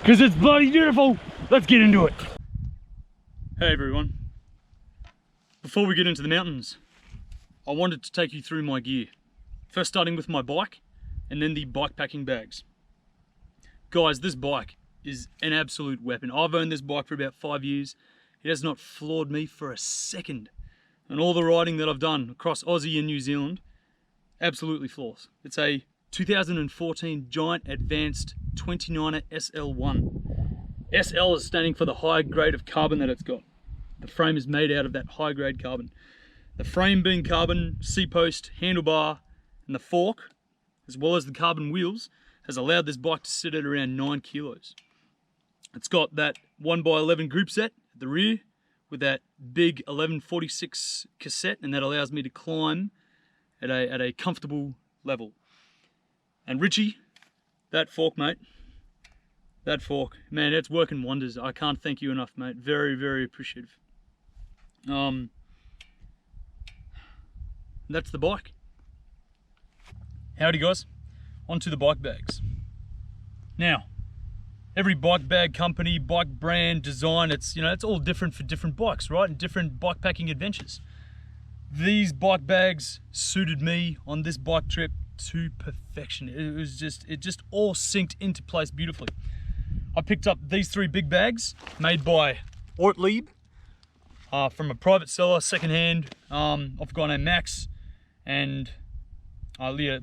because it's bloody beautiful. Let's get into it. Hey everyone. Before we get into the mountains, I wanted to take you through my gear. First starting with my bike, and then the bikepacking bags. Guys, this bike is an absolute weapon. I've owned this bike for about 5 years. It has not floored me for a second. And all the riding that I've done across Aussie and New Zealand, absolutely flawless. It's a 2014 Giant Advanced 29er SL1. SL is standing for the high grade of carbon that it's got. The frame is made out of that high grade carbon. The frame being carbon, C-post, handlebar, and the fork, as well as the carbon wheels, has allowed this bike to sit at around 9 kilos. It's got that 1x11 group set at the rear with that big 1146 cassette, and that allows me to climb at a comfortable level. And Richie, that fork, mate, that fork, man, it's working wonders. I can't thank you enough, mate. Very, very appreciative. That's the bike. Howdy guys, onto the bike bags. Now, every bike bag company, bike brand, design, it's all different for different bikes, right? And different bike packing adventures. These bike bags suited me on this bike trip to perfection. It just all synced into place beautifully. I picked up these 3 big bags made by Ortlieb from a private seller, secondhand, of a guy named Max, and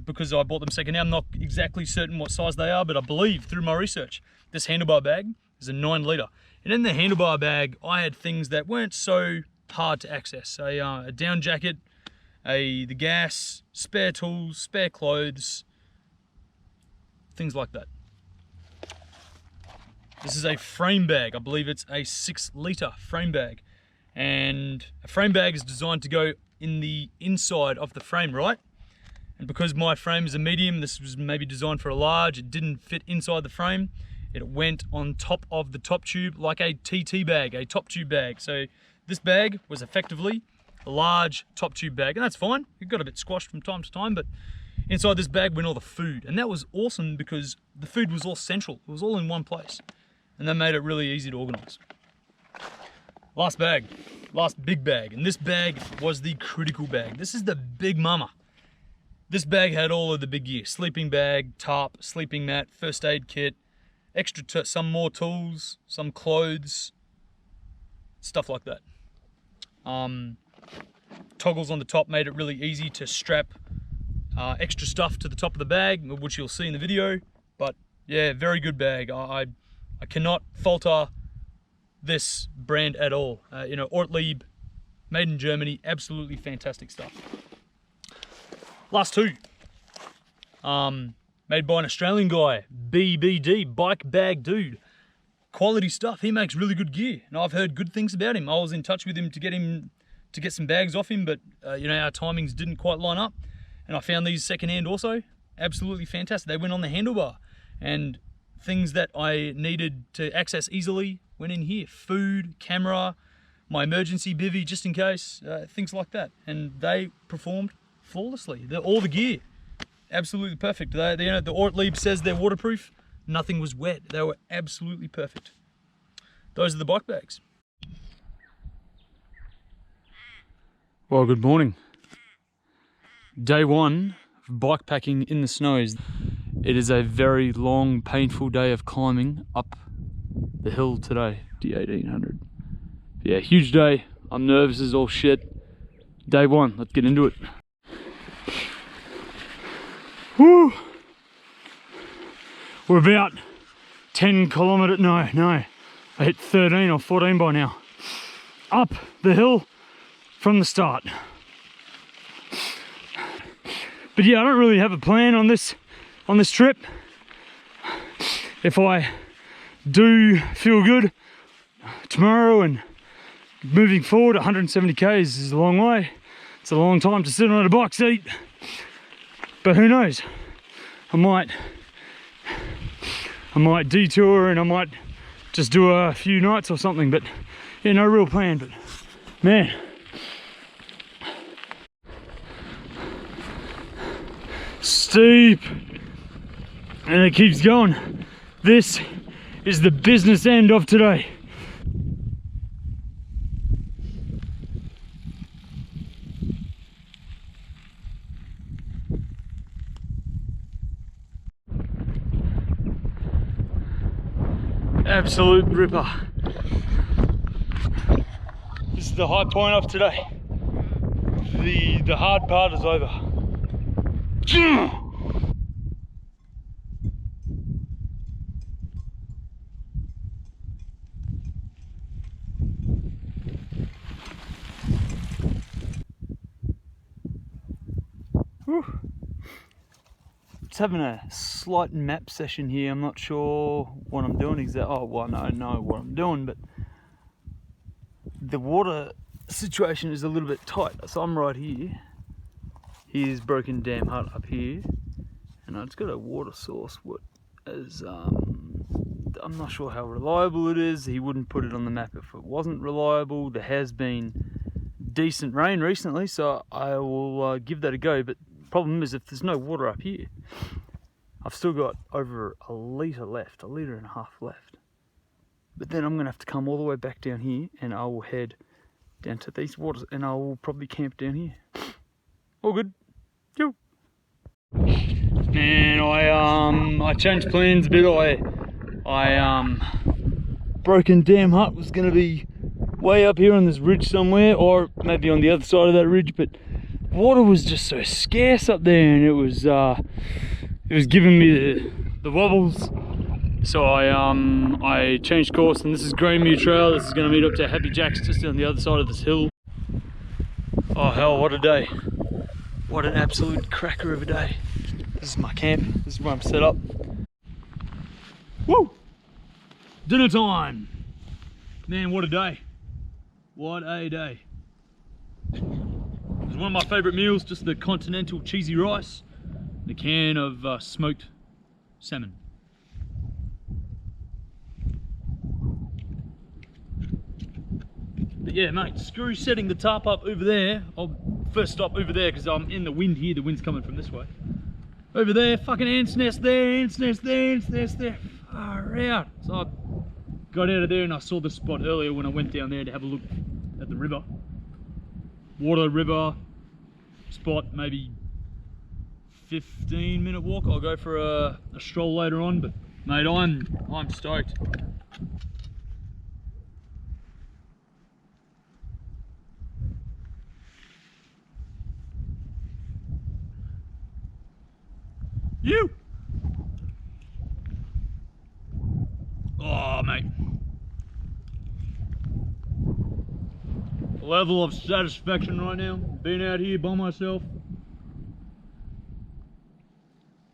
because I bought them secondhand, I'm not exactly certain what size they are, but I believe through my research, this handlebar bag is a 9 litre. And in the handlebar bag, I had things that weren't so hard to access. A down jacket, the gas, spare tools, spare clothes, things like that. This is a frame bag. I believe it's a 6 litre frame bag. And a frame bag is designed to go in the inside of the frame, right? And because my frame is a medium, this was maybe designed for a large, it didn't fit inside the frame. It went on top of the top tube like a TT bag, a top tube bag. So this bag was effectively a large top tube bag, and that's fine. It got a bit squashed from time to time, but inside this bag went all the food. And that was awesome because the food was all central. It was all in one place. And that made it really easy to organize. Last bag, last big bag. And this bag was the critical bag. This is the big mama. This bag had all of the big gear: sleeping bag, tarp, sleeping mat, first aid kit, some more tools, some clothes, stuff like that. Toggles on the top made it really easy to strap extra stuff to the top of the bag, which you'll see in the video. But yeah, very good bag. I cannot falter this brand at all. Ortlieb, made in Germany, absolutely fantastic stuff. Last 2, made by an Australian guy, BBD, Bike Bag Dude. Quality stuff. He makes really good gear, and I've heard good things about him. I was in touch with him to get some bags off him, but our timings didn't quite line up. And I found these secondhand also, absolutely fantastic. They went on the handlebar, and things that I needed to access easily went in here. Food, camera, my emergency bivvy just in case, things like that. And they performed flawlessly. All the gear, absolutely perfect. The Ortlieb says they're waterproof. Nothing was wet. They were absolutely perfect. Those are the bike bags. Well, good morning. Day 1 of bikepacking in the snows. It is a very long, painful day of climbing up the hill today, the 1800. Yeah, huge day. I'm nervous as all shit. Day 1, let's get into it. Woo! We're about 10 kilometers, no, I hit 13 or 14 by now. Up the hill from the start. But yeah, I don't really have a plan on this trip. If I do feel good tomorrow and moving forward, 170 k's is a long way. It's a long time to sit on a bike seat. But who knows? I might detour and I might just do a few nights or something, but yeah, no real plan. But man, steep, and it keeps going. This is the business end of today. Absolute ripper. This is the high point of today. The hard part is over. Whew. Just having a slight map session here. I'm not sure what I'm doing exactly. Oh, well, no, I know what I'm doing, but the water situation is a little bit tight. So I'm right here. Here's Broken Dam Hut up here, and it's got a water source. What is I'm not sure how reliable it is. He wouldn't put it on the map if it wasn't reliable. There has been decent rain recently, so I will give that a go. But the problem is, if there's no water up here, I've still got over a litre left, a litre and a half left. But then I'm going to have to come all the way back down here, and I will head down to these waters, and I will probably camp down here. All good. Yo. Man, I changed plans a bit. Broken Dam Hut was going to be way up here on this ridge somewhere, or maybe on the other side of that ridge, but water was just so scarce up there, and it was giving me the wobbles. So I changed course, and this is Greenmere Trail. This is going to meet up to Happy Jack's just on the other side of this hill. Oh hell, what a day. What an absolute cracker of a day. This is my camp. This is where I'm set up. Woo! Dinner time! Man, what a day. What a day. It was one of my favourite meals, just the continental cheesy rice, the can of smoked salmon. But yeah, mate, screw setting the tarp up over there. I'll first stop over there because I'm in the wind here. The wind's coming from this way. Over there, fucking ants nest there, ants nest there, ants nest there. Far out. So I got out of there and I saw this spot earlier when I went down there to have a look at the river. Water, river, spot, maybe 15-minute walk. I'll go for a stroll later on, but mate, I'm stoked. You! Oh, mate. Level of satisfaction right now, being out here by myself,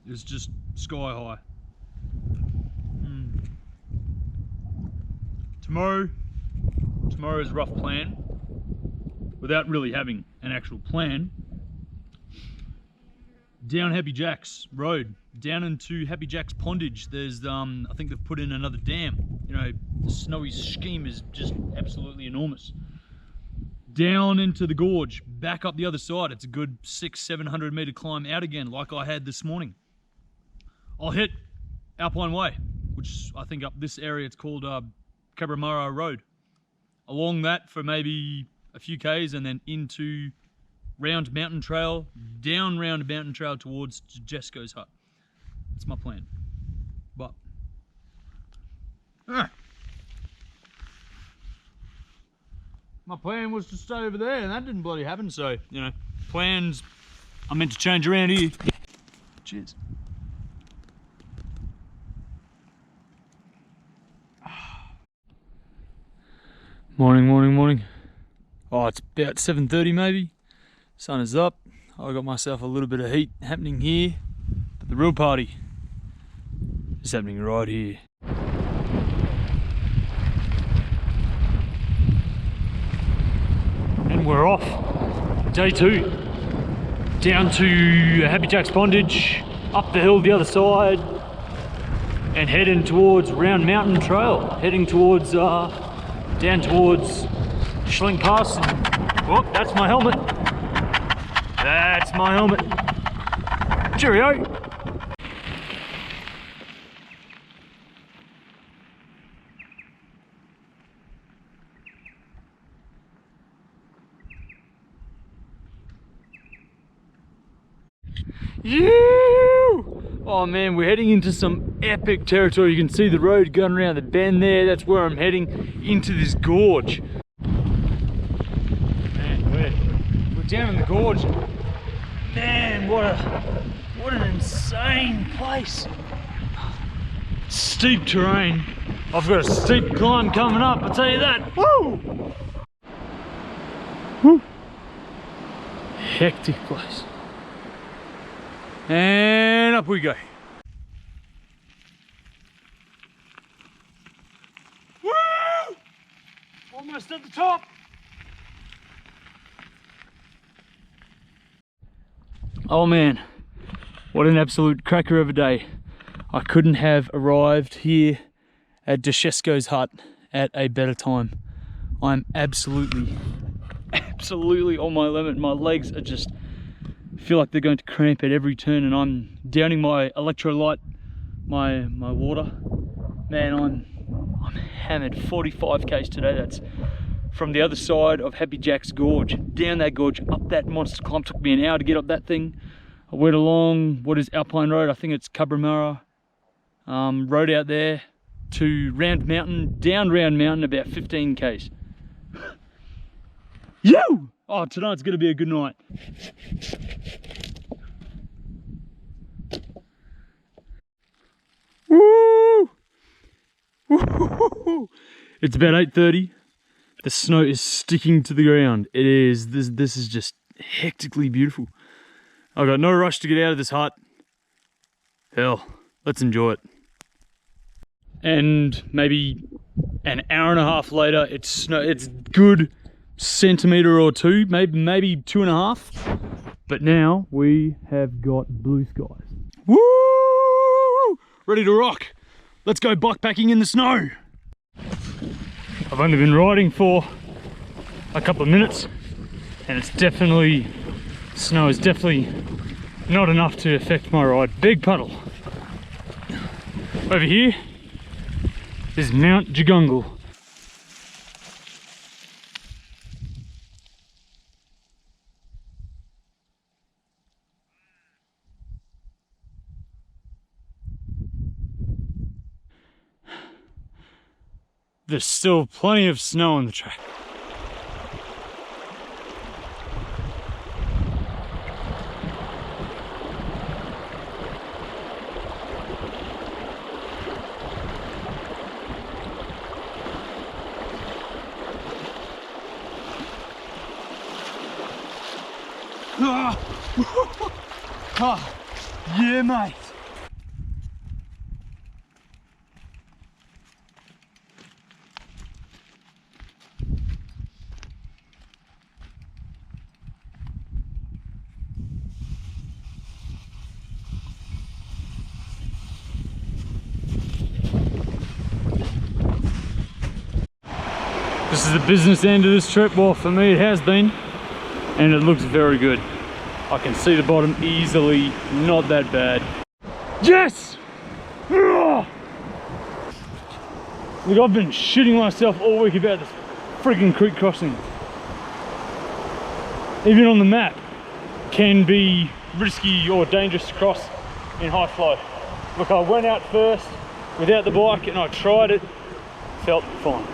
is just sky high. Tomorrow's rough plan, without really having an actual plan. Down Happy Jack's Road, down into Happy Jack's Pondage, there's I think they've put in another dam. You know, the snowy scheme is just absolutely enormous. Down into the gorge, back up the other side. It's a good 600-700 meter climb out again, like I had this morning. I'll hit Alpine Way, which I think up this area it's called Cabramara Road. Along that for maybe a few k's, and then into Round Mountain Trail, down Round Mountain Trail towards Jesco's hut. That's my plan. But my plan was to stay over there, and that didn't bloody happen. So, you know, plans are meant to change around here. Cheers. Morning, morning, morning. Oh, it's about 7:30 maybe. Sun is up. I got myself a little bit of heat happening here, but the real party is happening right here. And we're off. Day 2. Down to Happy Jack's Pondage, up the hill the other side, and heading towards Round Mountain Trail, heading towards down towards Schlink Pass. Oh, that's my helmet. That's my helmet. Cheerio. Oh man, we're heading into some epic territory. You can see the road going around the bend there. That's where I'm heading, into this gorge. Man, we're down in the gorge. Man, what an insane place. Steep terrain. I've got a steep climb coming up, I'll tell you that. Woo! Woo! Hectic place. And up we go. Woo! Almost at the top. Oh man, what an absolute cracker of a day. I couldn't have arrived here at Deshesco's hut at a better time. I'm absolutely on my limit. My legs are just, feel like they're going to cramp at every turn, and I'm downing my electrolyte, my water. Man, I'm hammered. 45 k's today. That's from the other side of Happy Jack's Gorge, down that gorge, up that monster climb. Took me an hour to get up that thing. I went along what is Alpine Road, I think it's Cabramurra road out there, to Round Mountain, down Round Mountain, about 15 k's. Yo! Oh, tonight's gonna be a good night. Woo! Woo! It's about 8:30. The snow is sticking to the ground. It is, this is just hectically beautiful. I've got no rush to get out of this hut. Hell, let's enjoy it. And maybe an hour and a half later, it's good centimetre or two, maybe 2.5. But now we have got blue skies. Woo! Ready to rock. Let's go bikepacking in the snow. I've only been riding for a couple of minutes, and it's definitely, snow is definitely not enough to affect my ride. Big puddle. Over here is Mount Jagungal. There's still plenty of snow on the track. Ah, yeah, mate. This is the business end of this trip. Well, for me it has been, and it looks very good. I can see the bottom easily, not that bad. Yes! Look, I've been shitting myself all week about this freaking creek crossing. Even on the map, can be risky or dangerous to cross in high flow. Look, I went out first without the bike and I tried it, felt fine.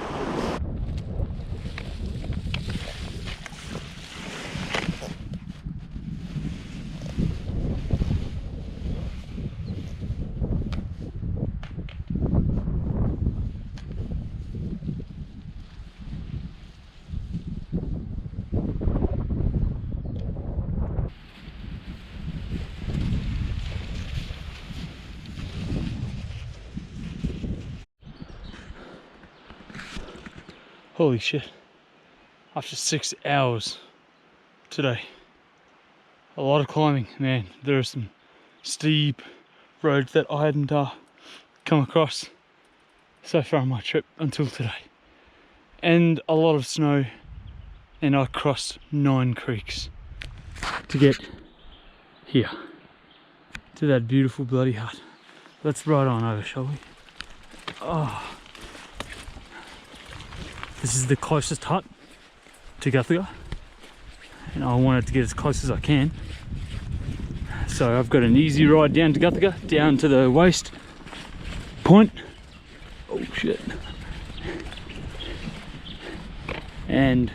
Holy shit, after 6 hours today. A lot of climbing, man. There are some steep roads that I hadn't come across so far on my trip until today. And a lot of snow, and I crossed 9 creeks to get here, to that beautiful bloody hut. Let's ride on over, shall we? Oh. This is the closest hut to Guthega, and I wanted to get as close as I can. So I've got an easy ride down to Guthega, down to the waste point. Oh shit. And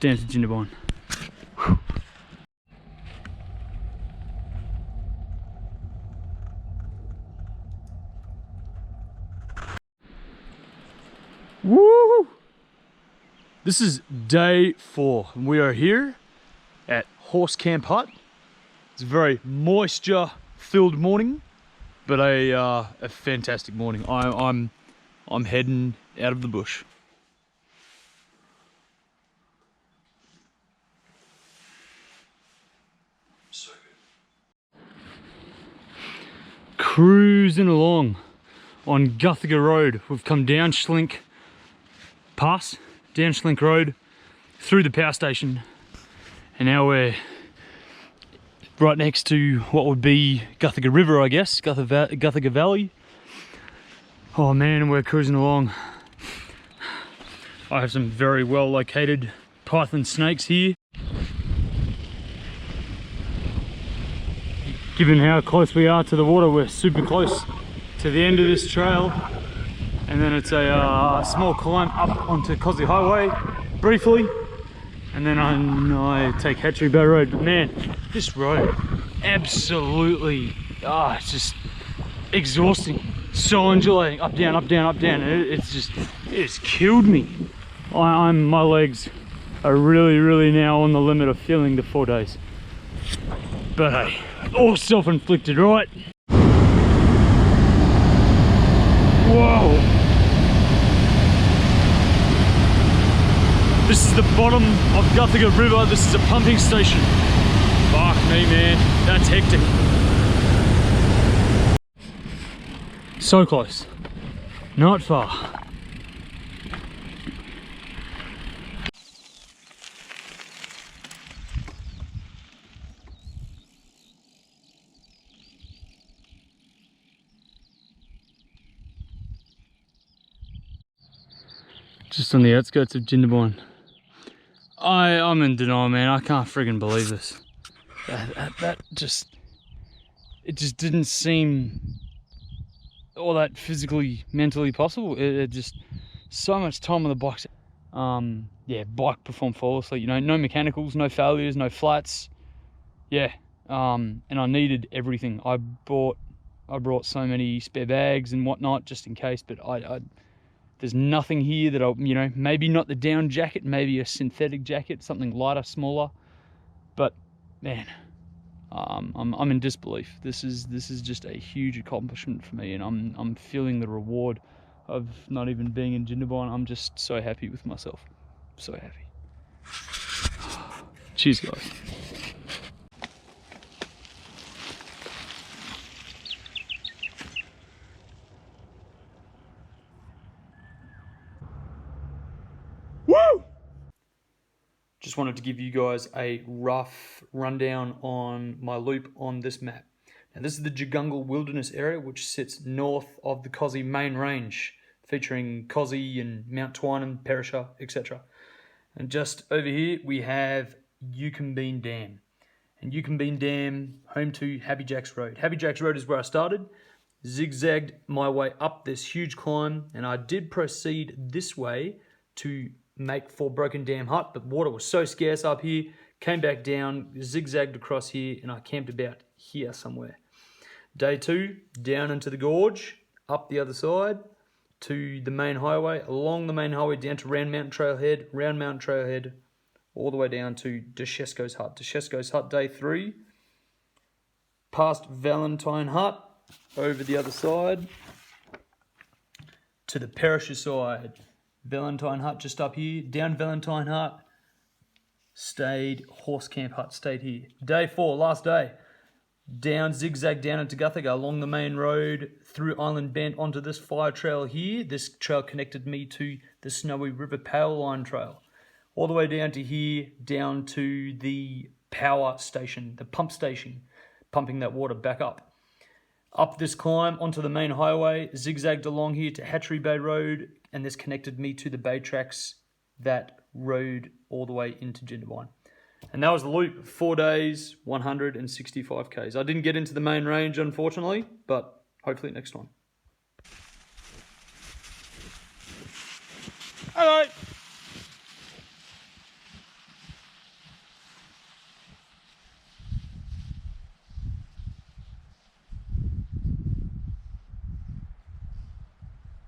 down to Jindabyne. Woo! This is day 4 and we are here at Horse Camp Hut. It's a very moisture filled morning, but a fantastic morning. I'm heading out of the bush. So good. Cruising along on Guthega Road. We've come down Schlink Pass, down Schlink Road, through the power station, and now we're right next to what would be Guthega River, I guess, Guthega Valley. Oh man, we're cruising along. I have some very well located python snakes here. Given how close we are to the water, we're super close to the end of this trail. And then it's a small climb up onto Kosci Highway, briefly. And then I take Hatchery Bay Road. But man, this road, absolutely, it's just exhausting. So undulating, up, down, up, down, up, down. It's killed me. My legs are really now on the limit of feeling the 4 days. But hey, all self-inflicted, right? Whoa! This is the bottom of Guthega River. This is a pumping station. Fuck me, man. That's hectic. So close. Not far. Just on the outskirts of Jindabyne. I'm in denial, man. I can't friggin' believe this. It just didn't seem all that physically, mentally possible. It just, so much time on the bikes. Yeah, bike performed flawlessly. You know, no mechanicals, no failures, no flats. Yeah, and I needed everything. I brought so many spare bags and whatnot just in case, but there's nothing here that maybe not the down jacket, maybe a synthetic jacket, something lighter, smaller. But man, I'm in disbelief. This is just a huge accomplishment for me, and I'm feeling the reward of not even being in Jindabyne. I'm just so happy with myself. So happy. Cheers, guys. Woo! Just wanted to give you guys a rough rundown on my loop on this map. Now this is the Eucumbene Wilderness area, which sits north of the Kosci main range, featuring Kosci and Mount Twynham, Perisher, etc. And just over here we have Eucumbene Dam. And Eucumbene Dam, home to Happy Jack's Road. Happy Jack's Road is where I started, zigzagged my way up this huge climb, and I did proceed this way to make for Broken Dam Hut, but water was so scarce up here, came back down, zigzagged across here, and I camped about here somewhere. Day 2, down into the gorge, up the other side to the main highway, along the main highway down to Round Mountain Trailhead, all the way down to Deshesco's Hut. Deshesco's Hut, day 3, past Valentine Hut, over the other side to the Perisher side. Valentine Hut just up here, down Valentine Hut, stayed Horse Camp Hut, stayed here. Day 4, last day, down, zigzag down into Guthega, along the main road, through Island Bend onto this fire trail here. This trail connected me to the Snowy River Power Line Trail. All the way down to here, down to the power station, the pump station, pumping that water back up. Up this climb onto the main highway, zigzagged along here to Hatchery Bay Road, and this connected me to the bay tracks that rode all the way into Jindabyne. And that was the loop, 4 days, 165 Ks. I didn't get into the main range, unfortunately, but hopefully next time. Hello.